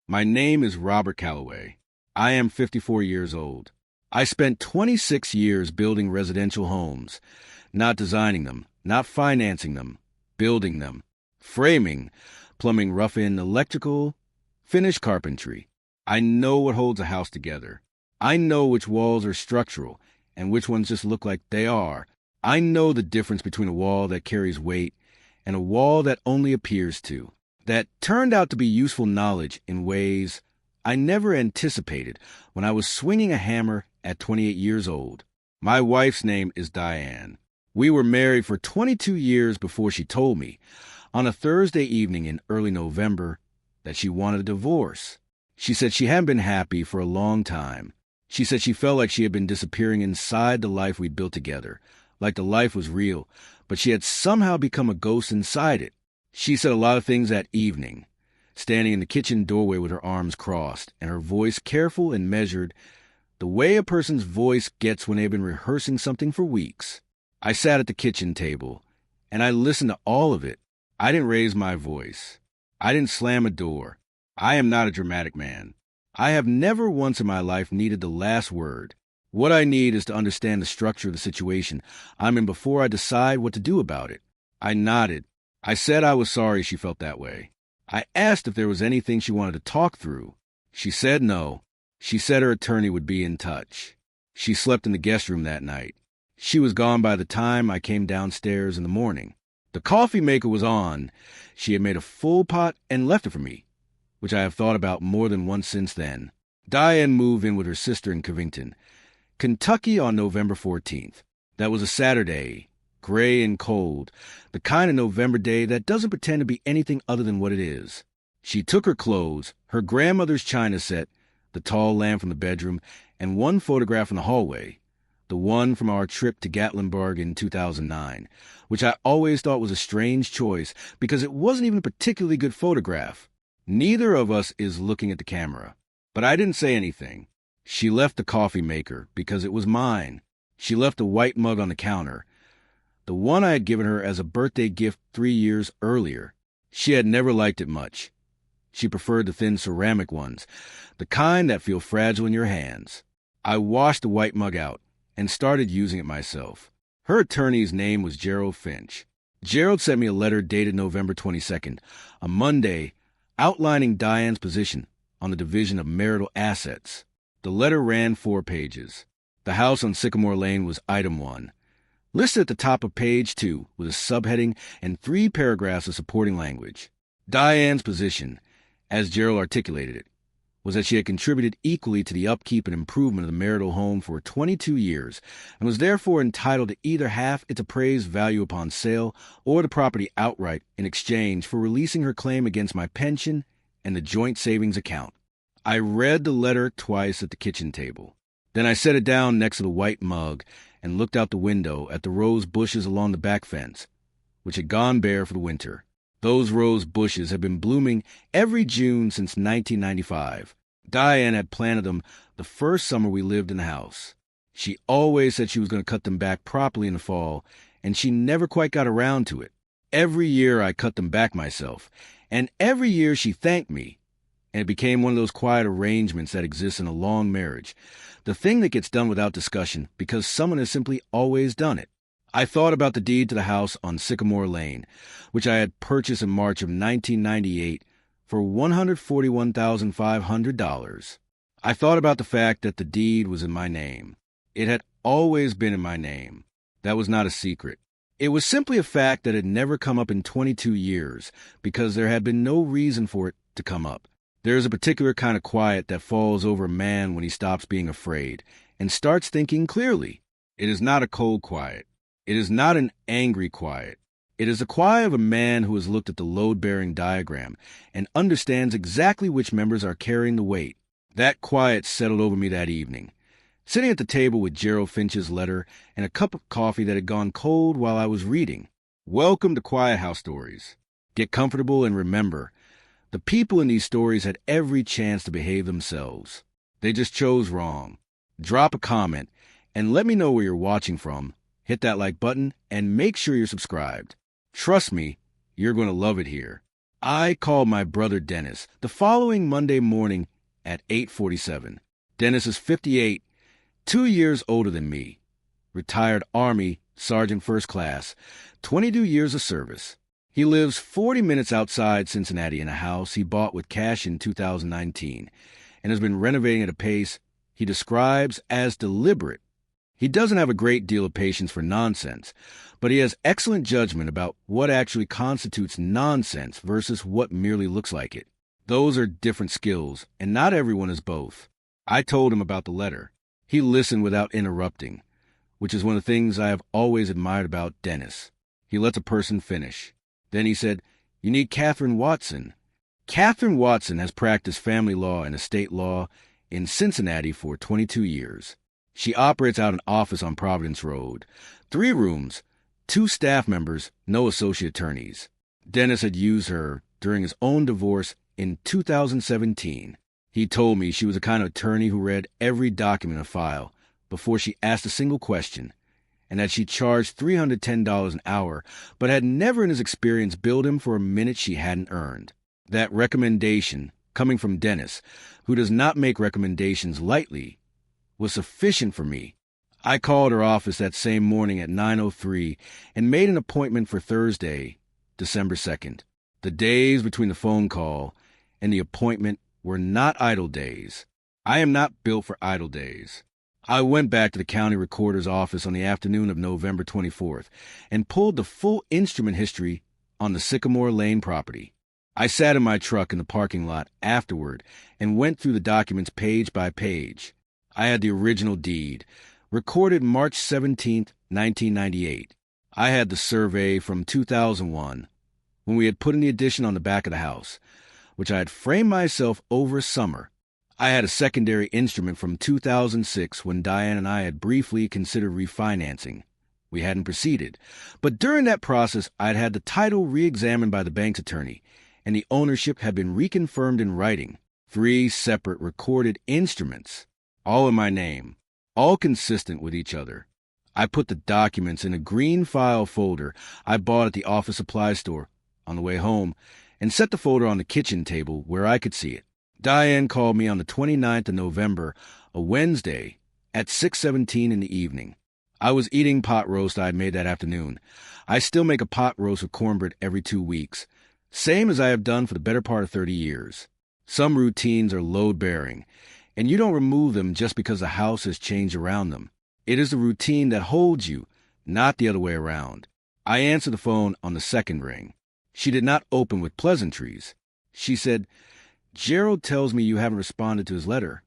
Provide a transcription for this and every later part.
My name is Robert Calloway. I am 54 years old. I spent 26 years building residential homes, not designing them, not financing them, building them, framing, plumbing, rough-in electrical, finished carpentry. I know what holds a house together. I know which walls are structural and which ones just look like they are. I know the difference between a wall that carries weight and a wall that only appears to. That turned out to be useful knowledge in ways I never anticipated when I was swinging a hammer at 28 years old. My wife's name is Diane. We were married for 22 years before she told me, on a Thursday evening in early November, that she wanted a divorce. She said she hadn't been happy for a long time. She said she felt like she had been disappearing inside the life we'd built together, like the life was real, but she had somehow become a ghost inside it. She said a lot of things that evening, standing in the kitchen doorway with her arms crossed, and her voice careful and measured, the way a person's voice gets when they've been rehearsing something for weeks. I sat at the kitchen table, and I listened to all of it. I didn't raise my voice. I didn't slam a door. I am not a dramatic man. I have never once in my life needed the last word. What I need is to understand the structure of the situation I'm in before I decide what to do about it. I nodded. I said I was sorry she felt that way. I asked if there was anything she wanted to talk through. She said no. She said her attorney would be in touch. She slept in the guest room that night. She was gone by the time I came downstairs in the morning. The coffee maker was on. She had made a full pot and left it for me, which I have thought about more than once since then. Diane moved in with her sister in Covington, Kentucky on November 14th. That was a Saturday, gray and cold, the kind of November day that doesn't pretend to be anything other than what it is. She took her clothes, her grandmother's china set, the tall lamp from the bedroom, and one photograph in the hallway, the one from our trip to Gatlinburg in 2009, which I always thought was a strange choice because it wasn't even a particularly good photograph. Neither of us is looking at the camera. But I didn't say anything. She left the coffee maker because it was mine. She left a white mug on the counter, the one I had given her as a birthday gift 3 years earlier. She had never liked it much. She preferred the thin ceramic ones, the kind that feel fragile in your hands. I washed the white mug out and started using it myself. Her attorney's name was Gerald Finch. Gerald sent me a letter dated November 22nd, a Monday, outlining Diane's position on the division of marital assets. The letter ran 4 pages. The house on Sycamore Lane was item 1. Listed at the top of page 2 with a subheading and 3 paragraphs of supporting language. Diane's position, as Gerald articulated it, was that she had contributed equally to the upkeep and improvement of the marital home for 22 years and was therefore entitled to either half its appraised value upon sale or the property outright in exchange for releasing her claim against my pension and the joint savings account. I read the letter twice at the kitchen table. Then I set it down next to the white mug and looked out the window at the rose bushes along the back fence, which had gone bare for the winter. Those rose bushes had been blooming every June since 1995. Diane had planted them the first summer we lived in the house. She always said she was going to cut them back properly in the fall, and she never quite got around to it. Every year I cut them back myself, and every year she thanked me, and it became one of those quiet arrangements that exist in a long marriage, the thing that gets done without discussion because someone has simply always done it. I thought about the deed to the house on Sycamore Lane, which I had purchased in March of 1998 for $141,500. I thought about the fact that the deed was in my name. It had always been in my name. That was not a secret. It was simply a fact that had never come up in 22 years because there had been no reason for it to come up. There is a particular kind of quiet that falls over a man when he stops being afraid and starts thinking clearly. It is not a cold quiet. It is not an angry quiet. It is the quiet of a man who has looked at the load-bearing diagram and understands exactly which members are carrying the weight. That quiet settled over me that evening, sitting at the table with Gerald Finch's letter and a cup of coffee that had gone cold while I was reading. Welcome to Quiet House Stories. Get comfortable and remember, the people in these stories had every chance to behave themselves. They just chose wrong. Drop a comment and let me know where you're watching from. Hit that like button and make sure you're subscribed. Trust me, you're going to love it here. I called my brother Dennis the following Monday morning at 8:47. Dennis is 58, 2 years older than me. Retired Army Sergeant First Class, 22 years of service. He lives 40 minutes outside Cincinnati in a house he bought with cash in 2019 and has been renovating at a pace he describes as deliberate. He doesn't have a great deal of patience for nonsense, but he has excellent judgment about what actually constitutes nonsense versus what merely looks like it. Those are different skills, and not everyone is both. I told him about the letter. He listened without interrupting, which is one of the things I have always admired about Dennis. He lets a person finish. Then he said, "You need Catherine Watson." Catherine Watson has practiced family law and estate law in Cincinnati for 22 years. She operates out an office on Providence Road. 3 rooms, 2 staff members, no associate attorneys. Dennis had used her during his own divorce in 2017. He told me she was the kind of attorney who read every document in a file before she asked a single question, and that she charged $310 an hour, but had never in his experience billed him for a minute she hadn't earned. That recommendation, coming from Dennis, who does not make recommendations lightly, was sufficient for me. I called her office that same morning at 9:03 and made an appointment for Thursday, December 2nd. The days between the phone call and the appointment were not idle days. I am not built for idle days. I went back to the county recorder's office on the afternoon of November 24th and pulled the full instrument history on the Sycamore Lane property. I sat in my truck in the parking lot afterward and went through the documents page by page. I had the original deed, recorded March 17, 1998. I had the survey from 2001, when we had put in the addition on the back of the house, which I had framed myself over summer. I had a secondary instrument from 2006 when Diane and I had briefly considered refinancing. We hadn't proceeded, but during that process I had had the title re-examined by the bank's attorney, and the ownership had been reconfirmed in writing. 3 separate recorded instruments, all in my name, all consistent with each other. I put the documents in a green file folder I bought at the office supply store on the way home and set the folder on the kitchen table where I could see it. Diane called me on the 29th of November, a Wednesday, at 6:17 in the evening. I was eating pot roast I had made that afternoon. I still make a pot roast with cornbread every 2 weeks, same as I have done for the better part of 30 years. Some routines are load-bearing, and you don't remove them just because the house has changed around them. It is the routine that holds you, not the other way around. I answered the phone on the second ring. She did not open with pleasantries. She said, "Gerald tells me you haven't responded to his letter."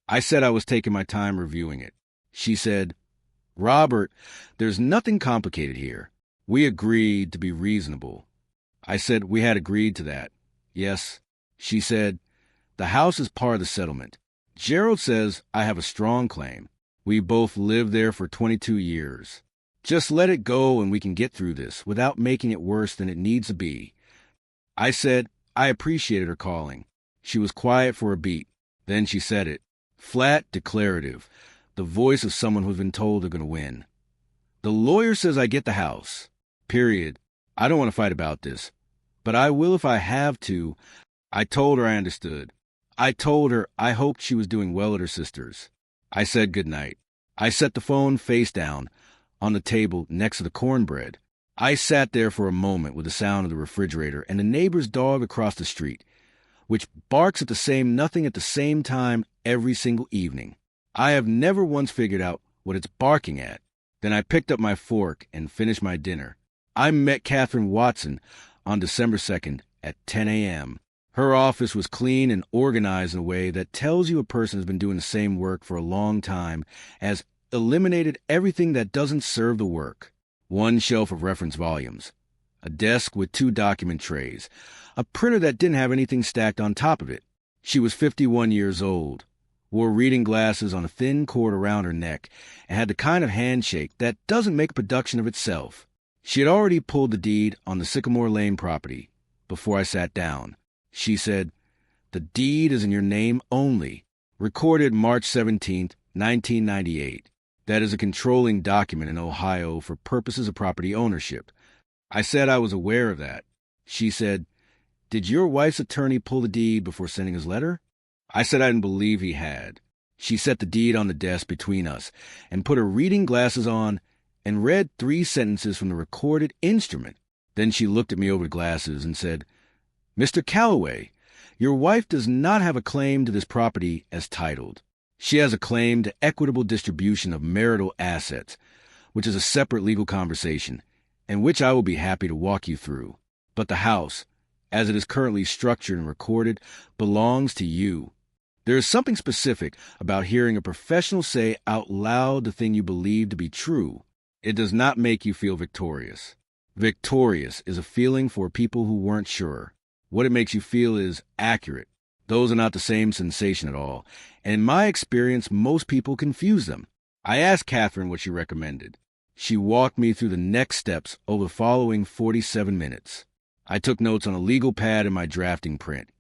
I said I was taking my time reviewing it. She said, "Robert, there's nothing complicated here. We agreed to be reasonable." I said we had agreed to that. Yes. She said, "The house is part of the settlement. Gerald says I have a strong claim. We both lived there for 22 years. Just let it go and we can get through this without making it worse than it needs to be." I said I appreciated her calling. She was quiet for a beat. Then she said it. Flat, declarative. The voice of someone who's been told they're going to win. "The lawyer says I get the house. Period. I don't want to fight about this. But I will if I have to." I told her I understood. I told her I hoped she was doing well at her sister's. I said goodnight. I set the phone face down on the table next to the cornbread. I sat there for a moment with the sound of the refrigerator and the neighbor's dog across the street, which barks at the same nothing at the same time every single evening. I have never once figured out what it's barking at. Then I picked up my fork and finished my dinner. I met Catherine Watson on December 2nd at 10 a.m. Her office was clean and organized in a way that tells you a person has been doing the same work for a long time, has eliminated everything that doesn't serve the work. 1 shelf of reference volumes, a desk with 2 document trays, a printer that didn't have anything stacked on top of it. She was 51 years old, wore reading glasses on a thin cord around her neck, and had the kind of handshake that doesn't make a production of itself. She had already pulled the deed on the Sycamore Lane property before I sat down. She said, "The deed is in your name only. Recorded March 17, 1998. That is a controlling document in Ohio for purposes of property ownership." I said I was aware of that. She said, "Did your wife's attorney pull the deed before sending his letter?" I said I didn't believe he had. She set the deed on the desk between us and put her reading glasses on and read 3 sentences from the recorded instrument. Then she looked at me over the glasses and said, "Mr. Calloway, your wife does not have a claim to this property as titled. She has a claim to equitable distribution of marital assets, which is a separate legal conversation, and which I will be happy to walk you through. But the house, as it is currently structured and recorded, belongs to you. There is something specific about hearing a professional say out loud the thing you believe to be true. It does not make you feel victorious. Victorious is a feeling for people who weren't sure. What it makes you feel is accurate. Those are not the same sensation at all, and in my experience, most people confuse them. I asked Catherine what she recommended. She walked me through the next steps over the following 47 minutes. I took notes on a legal pad in my drafting print.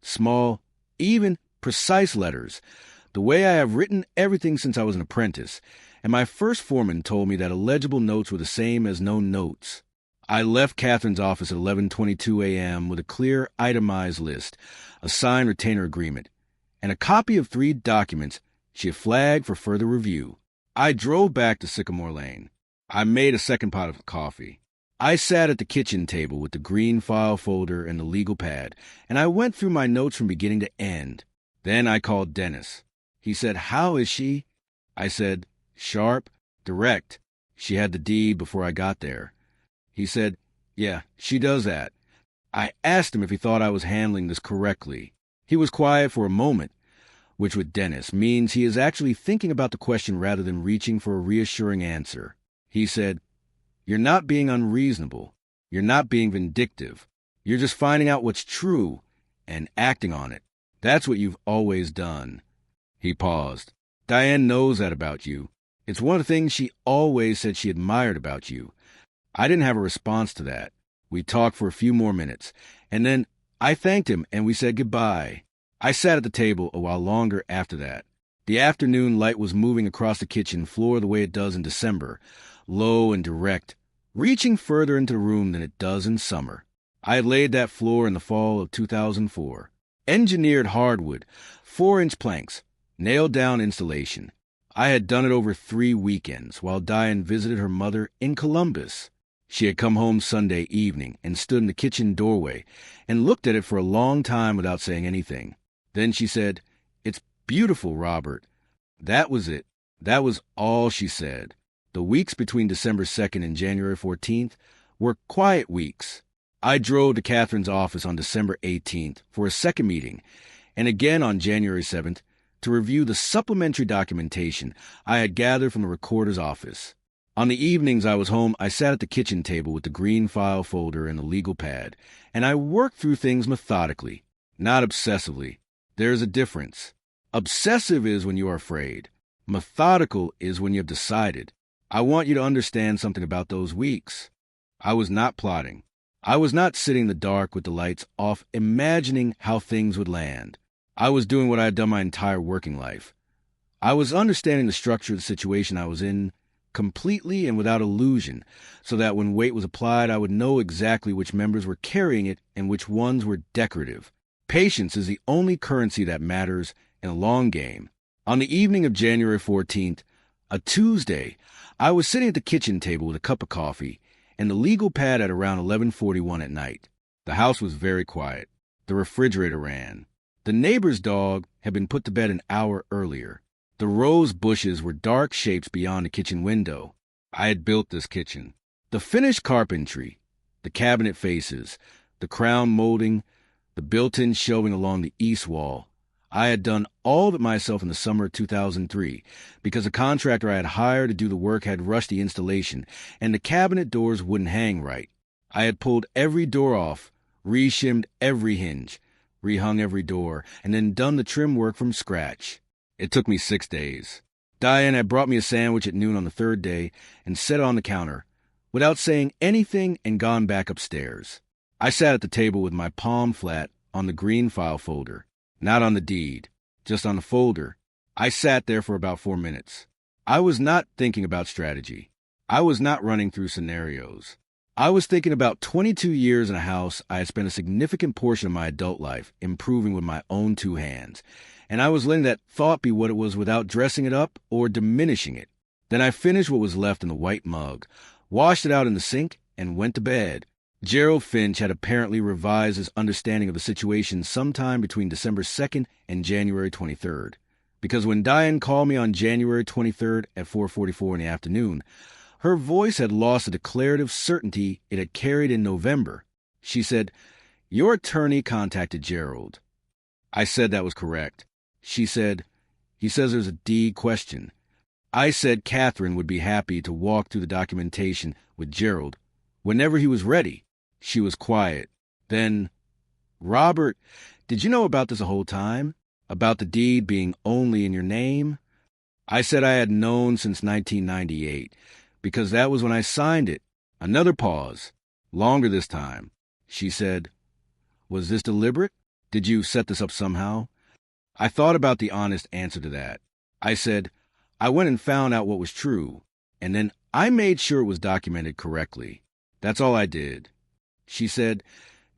Small, even, precise letters, the way I have written everything since I was an apprentice, and my first foreman told me that illegible notes were the same as no notes. I left Catherine's office at 11:22 a.m. with a clear, itemized list, a signed retainer agreement, and a copy of 3 documents she had flagged for further review. I drove back to Sycamore Lane. I made a second pot of coffee. I sat at the kitchen table with the green file folder and the legal pad, and I went through my notes from beginning to end. Then I called Dennis. He said, "How is she?" I said, "Sharp, direct. She had the deed before I got there." He said, "Yeah, she does that." I asked him if he thought I was handling this correctly. He was quiet for a moment, which with Dennis means he is actually thinking about the question rather than reaching for a reassuring answer. He said, "You're not being unreasonable. You're not being vindictive. You're just finding out what's true and acting on it. That's what you've always done." He paused. "Diane knows that about you. It's one of the things she always said she admired about you." I didn't have a response to that. We talked for a few more minutes, and then I thanked him and we said goodbye. I sat at the table a while longer after that. The afternoon light was moving across the kitchen floor the way it does in December, low and direct, reaching further into the room than it does in summer. I had laid that floor in the fall of 2004. Engineered hardwood, 4-inch planks, nailed down installation. I had done it over 3 weekends while Diane visited her mother in Columbus. She had come home Sunday evening and stood in the kitchen doorway and looked at it for a long time without saying anything. Then she said, "It's beautiful, Robert." That was it. That was all she said. The weeks between December 2nd and January 14th were quiet weeks. I drove to Catherine's office on December 18th for a second meeting, and again on January 7th to review the supplementary documentation I had gathered from the recorder's office. On the evenings I was home, I sat at the kitchen table with the green file folder and the legal pad, and I worked through things methodically, not obsessively. There is a difference. Obsessive is when you are afraid. Methodical is when you have decided. I want you to understand something about those weeks. I was not plotting. I was not sitting in the dark with the lights off, imagining how things would land. I was doing what I had done my entire working life. I was understanding the structure of the situation I was in completely and without illusion, so that when weight was applied, I would know exactly which members were carrying it and which ones were decorative. Patience is the only currency that matters in a long game. On the evening of January 14th, a Tuesday, I was sitting at the kitchen table with a cup of coffee and the legal pad at around 11:41 at night. The house was very quiet. The refrigerator ran. The neighbor's dog had been put to bed an hour earlier. The rose bushes were dark shapes beyond the kitchen window. I had built this kitchen. The finished carpentry, the cabinet faces, the crown molding, the built-in shelving along the east wall. I had done all of it myself in the summer of 2003 because the contractor I had hired to do the work had rushed the installation and the cabinet doors wouldn't hang right. I had pulled every door off, re-shimmed every hinge, rehung every door, and then done the trim work from scratch. It took me 6 days. Diane had brought me a sandwich at noon on the 3rd day and set it on the counter, without saying anything, and gone back upstairs. I sat at the table with my palm flat on the green file folder, not on the deed, just on the folder. I sat there for about 4 minutes. I was not thinking about strategy. I was not running through scenarios. I was thinking about 22 years in a house I had spent a significant portion of my adult life improving with my own two hands, and I was letting that thought be what it was without dressing it up or diminishing it. Then I finished what was left in the white mug, washed it out in the sink, and went to bed. Gerald Finch had apparently revised his understanding of the situation sometime between December 2nd and January 23rd, because when Diane called me on January 23rd at 4:44 in the afternoon, her voice had lost the declarative certainty it had carried in November. She said, "Your attorney contacted Gerald." I said that was correct. She said, "He says there's a deed question." I said Catherine would be happy to walk through the documentation with Gerald whenever he was ready. She was quiet. Then, "Robert, did you know about this the whole time? About the deed being only in your name?" I said I had known since 1998, because that was when I signed it. Another pause. Longer this time. She said, "Was this deliberate? Did you set this up somehow?" I thought about the honest answer to that. I said, "I went and found out what was true, and then I made sure it was documented correctly. That's all I did." She said,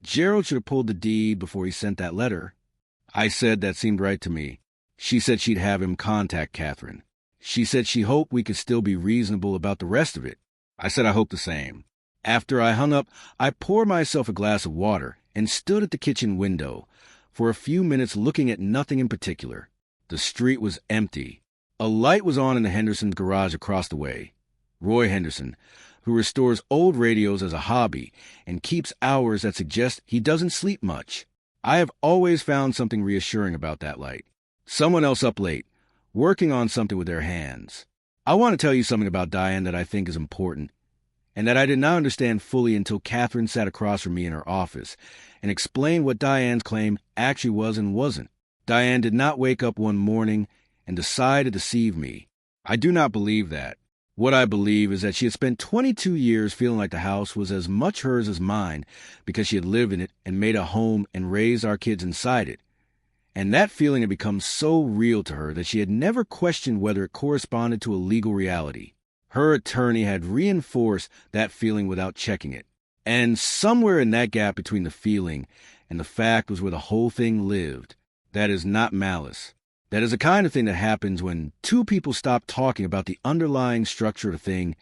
"Gerald should have pulled the deed before he sent that letter." I said that seemed right to me. She said she'd have him contact Catherine. She said she hoped we could still be reasonable about the rest of it. I said I hoped the same. After I hung up, I poured myself a glass of water and stood at the kitchen window for a few minutes looking at nothing in particular. The street was empty. A light was on in the Henderson's garage across the way. Roy Henderson, who restores old radios as a hobby and keeps hours that suggest he doesn't sleep much. I have always found something reassuring about that light. Someone else up late, working on something with their hands. I want to tell you something about Diane that I think is important, and that I did not understand fully until Catherine sat across from me in her office and explained what Diane's claim actually was and wasn't. Diane did not wake up one morning and decide to deceive me. I do not believe that. What I believe is that she had spent 22 years feeling like the house was as much hers as mine because she had lived in it and made a home and raised our kids inside it. And that feeling had become so real to her that she had never questioned whether it corresponded to a legal reality. Her attorney had reinforced that feeling without checking it. And somewhere in that gap between the feeling and the fact was where the whole thing lived. That is not malice. That is the kind of thing that happens when two people stop talking about the underlying structure of a thing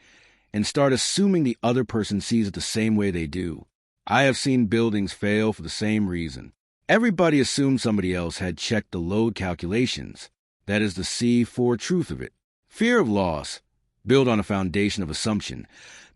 and start assuming the other person sees it the same way they do. I have seen buildings fail for the same reason. Everybody assumed somebody else had checked the load calculations. That is the C4 truth of it. Fear of loss, built on a foundation of assumption,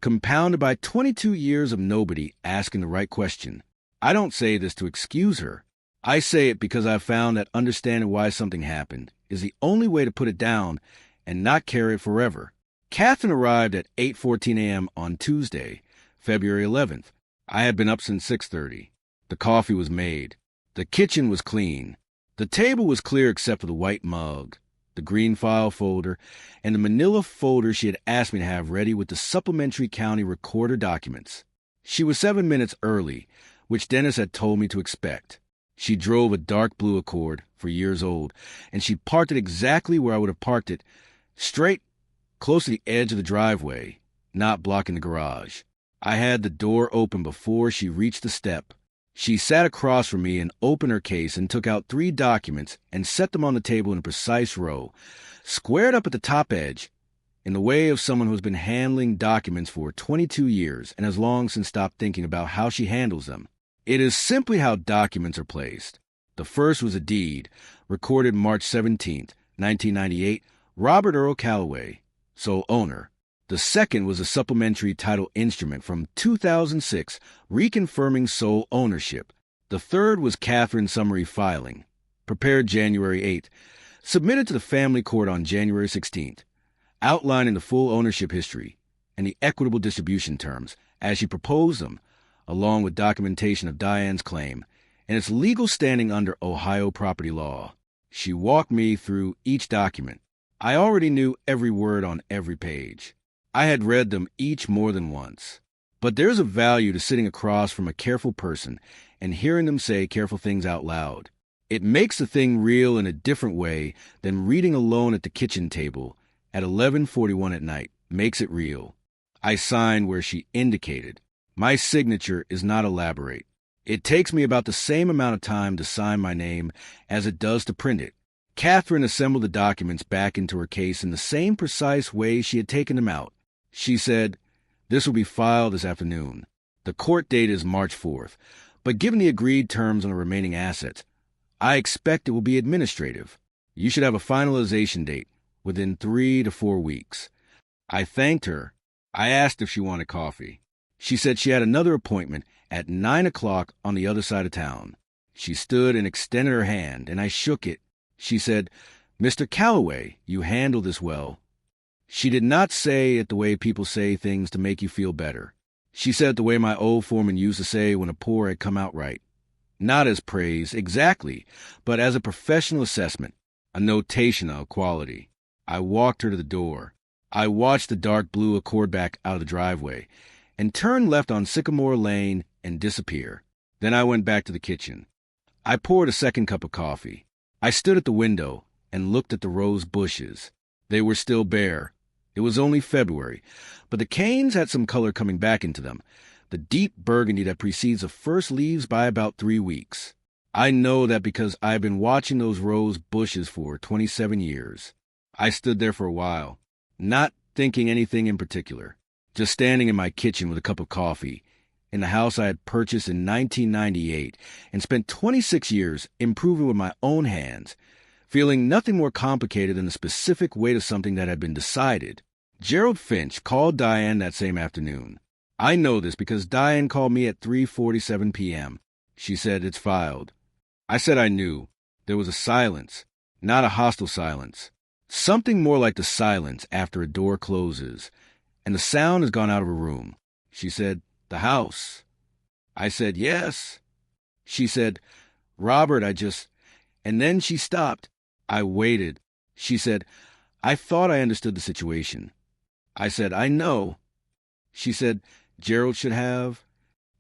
compounded by 22 years of nobody asking the right question. I don't say this to excuse her. I say it because I've found that understanding why something happened is the only way to put it down and not carry it forever. Catherine arrived at 8:14 a.m. on Tuesday, February 11th. I had been up since 6:30. The coffee was made. The kitchen was clean. The table was clear except for the white mug, the green file folder, and the manila folder she had asked me to have ready with the supplementary county recorder documents. She was 7 minutes early, which Dennis had told me to expect. She drove a dark blue Accord, for years old, and she parked it exactly where I would have parked it, straight, close to the edge of the driveway, not blocking the garage. I had the door open before she reached the step. She sat across from me and opened her case and took out 3 documents and set them on the table in a precise row, squared up at the top edge, in the way of someone who has been handling documents for 22 years and has long since stopped thinking about how she handles them. It is simply how documents are placed. The first was a deed, recorded March 17, 1998, Robert Earl Calloway, sole owner. The second was a supplementary title instrument from 2006, reconfirming sole ownership. The third was Catherine's summary filing, prepared January 8th, submitted to the family court on January 16th, outlining the full ownership history and the equitable distribution terms as she proposed them, along with documentation of Diane's claim and its legal standing under Ohio property law. She walked me through each document. I already knew every word on every page. I had read them each more than once. But there's a value to sitting across from a careful person and hearing them say careful things out loud. It makes the thing real in a different way than reading alone at the kitchen table at 11:41 at night makes it real. I signed where she indicated. My signature is not elaborate. It takes me about the same amount of time to sign my name as it does to print it. Catherine assembled the documents back into her case in the same precise way she had taken them out. She said, "This will be filed this afternoon. The court date is March 4th, but given the agreed terms on the remaining assets, I expect it will be administrative. You should have a finalization date within 3 to 4 weeks." I thanked her. I asked if she wanted coffee. She said she had another appointment at 9 o'clock on the other side of town. She stood and extended her hand, and I shook it. She said, "Mr. Calloway, you handle this well." She did not say it the way people say things to make you feel better. She said it the way my old foreman used to say when a pour had come out right. Not as praise, exactly, but as a professional assessment, a notation of quality. I walked her to the door. I watched the dark blue Accord back out of the driveway and turn left on Sycamore Lane and disappear. Then I went back to the kitchen. I poured a second cup of coffee. I stood at the window and looked at the rose bushes. They were still bare. It was only February, but the canes had some color coming back into them, the deep burgundy that precedes the first leaves by about 3 weeks. I know that because I've been watching those rose bushes for 27 years. I stood there for a while, not thinking anything in particular, just standing in my kitchen with a cup of coffee, in the house I had purchased in 1998 and spent 26 years improving with my own hands, feeling nothing more complicated than the specific weight of something that had been decided. Gerald Finch called Diane that same afternoon. I know this because Diane called me at 3:47 p.m. She said, "It's filed." I said I knew. There was a silence, not a hostile silence. Something more like the silence after a door closes, and the sound has gone out of a room. She said, "The house." I said, "Yes." She said, "Robert, And then she stopped. I waited. She said, "I thought I understood the situation." I said, "I know." She said, "Gerald should have."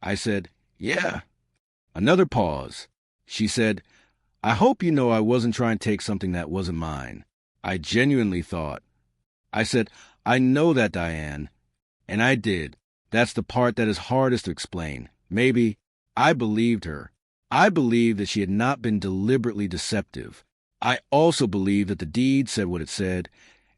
I said, "Yeah." Another pause. She said, "I hope you know I wasn't trying to take something that wasn't mine." I genuinely thought. I said, "I know that, Diane." And I did. That's the part that is hardest to explain. Maybe. I believed her. I believed that she had not been deliberately deceptive. I also believed that the deed said what it said,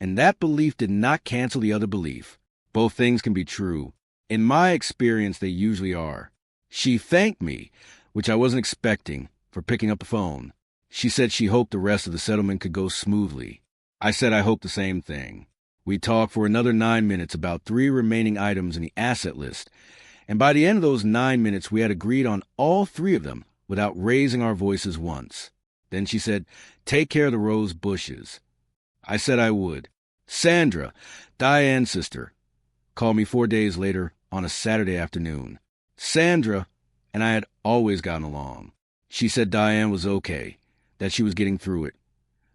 and that belief did not cancel the other belief. Both things can be true. In my experience, they usually are. She thanked me, which I wasn't expecting, for picking up the phone. She said she hoped the rest of the settlement could go smoothly. I said I hoped the same thing. We talked for another 9 minutes about 3 remaining items in the asset list, and by the end of those 9 minutes we had agreed on all 3 of them without raising our voices once. Then she said, "Take care of the rose bushes." I said I would. Sandra, Diane's sister, called me 4 days later on a Saturday afternoon. Sandra and I had always gotten along. She said Diane was okay, that she was getting through it,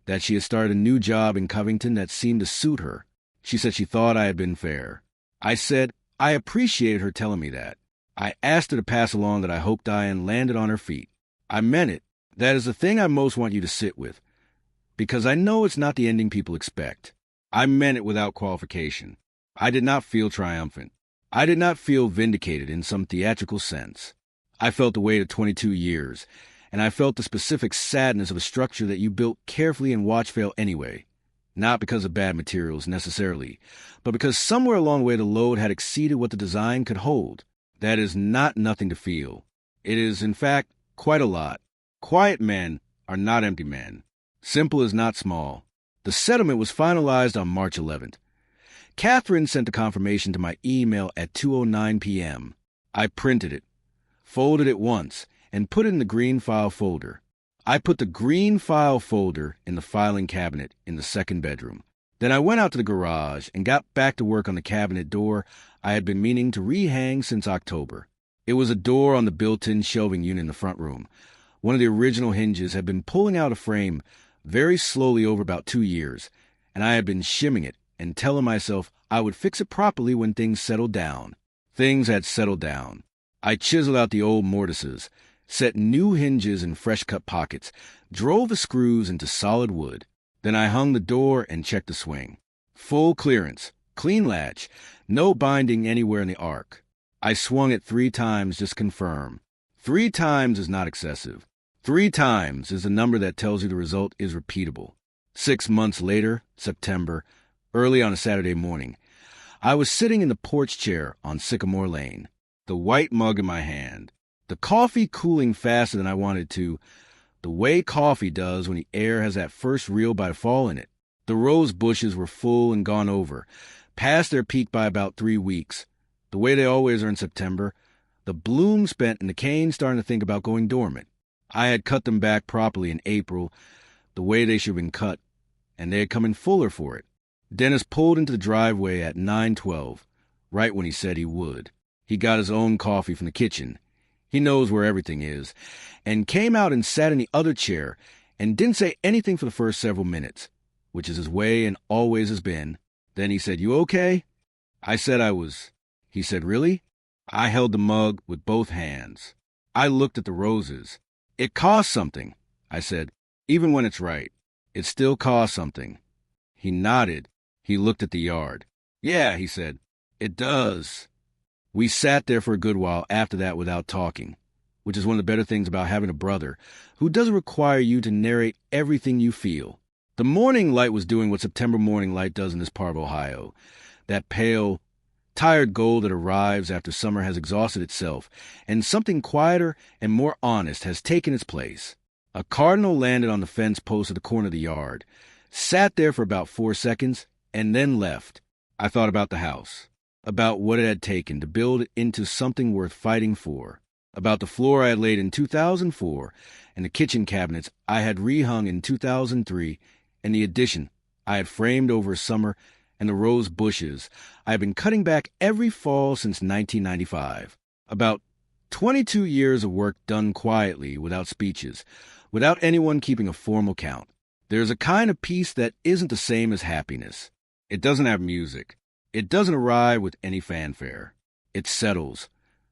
that she had started a new job in Covington that seemed to suit her. She said she thought I had been fair. I said I appreciated her telling me that. I asked her to pass along that I hoped Diane landed on her feet. I meant it. That is the thing I most want you to sit with, because I know it's not the ending people expect. I meant it without qualification. I did not feel triumphant. I did not feel vindicated in some theatrical sense. I felt the weight of 22 years, and I felt the specific sadness of a structure that you built carefully and watched fail anyway. Not because of bad materials, necessarily, but because somewhere along the way the load had exceeded what the design could hold. That is not nothing to feel. It is, in fact, quite a lot. Quiet men are not empty men. Simple is not small. The settlement was finalized on March 11th. Catherine sent the confirmation to my email at 2:09 p.m. I printed it, folded it once, and put it in the green file folder. I put the green file folder in the filing cabinet in the second bedroom. Then I went out to the garage and got back to work on the cabinet door I had been meaning to rehang since October. It was a door on the built-in shelving unit in the front room. One of the original hinges had been pulling out a frame very slowly over about 2 years, and I had been shimming it and telling myself I would fix it properly when things settled down. Things had settled down. I chiseled out the old mortises, set new hinges in fresh-cut pockets, drove the screws into solid wood. Then I hung the door and checked the swing. Full clearance, clean latch, no binding anywhere in the arc. I swung it 3 times just to confirm. 3 times is not excessive. 3 times is a number that tells you the result is repeatable. 6 months later, September, early on a Saturday morning, I was sitting in the porch chair on Sycamore Lane, the white mug in my hand, the coffee cooling faster than I wanted to, the way coffee does when the air has that first real bite of fall in it. The rose bushes were full and gone over, past their peak by about 3 weeks, the way they always are in September, the bloom spent and the canes starting to think about going dormant. I had cut them back properly in April, the way they should have been cut, and they had come in fuller for it. Dennis pulled into the driveway at 9:12, right when he said he would. He got his own coffee from the kitchen. He knows where everything is, and came out and sat in the other chair and didn't say anything for the first several minutes, which is his way and always has been. Then he said, "You okay?" I said I was. He said, "Really?" I held the mug with both hands. I looked at the roses. "It costs something," I said. "Even when it's right, it still costs something." He nodded. He looked at the yard. "Yeah," he said, "it does." We sat there for a good while after that without talking, which is one of the better things about having a brother who doesn't require you to narrate everything you feel. The morning light was doing what September morning light does in this part of Ohio, that pale, tired gold that arrives after summer has exhausted itself, and something quieter and more honest has taken its place. A cardinal landed on the fence post at the corner of the yard, sat there for about 4 seconds, and then left. I thought about the house, about what it had taken to build it into something worth fighting for, about the floor I had laid in 2004, and the kitchen cabinets I had rehung in 2003, and the addition I had framed over a summer, and the rose bushes I had been cutting back every fall since 1995. About 22 years of work done quietly, without speeches, without anyone keeping a formal count. There's a kind of peace that isn't the same as happiness. It doesn't have music. It doesn't arrive with any fanfare. It settles,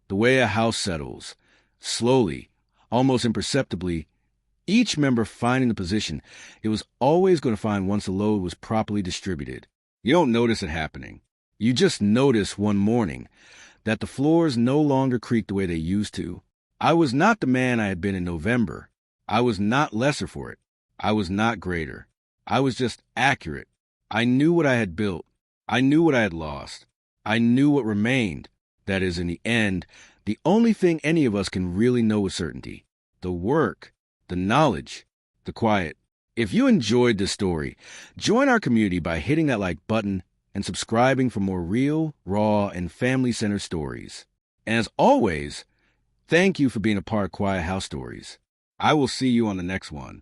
the way a house settles, slowly, almost imperceptibly, each member finding the position it was always going to find once the load was properly distributed. You don't notice it happening. You just notice one morning that the floors no longer creak the way they used to. I was not the man I had been in November. I was not lesser for it. I was not greater. I was just accurate. I knew what I had built. I knew what I had lost. I knew what remained. That is, in the end, the only thing any of us can really know with certainty. The work, the knowledge, the quiet. If you enjoyed this story, join our community by hitting that like button and subscribing for more real, raw, and family-centered stories. And as always, thank you for being a part of Quiet House Stories. I will see you on the next one.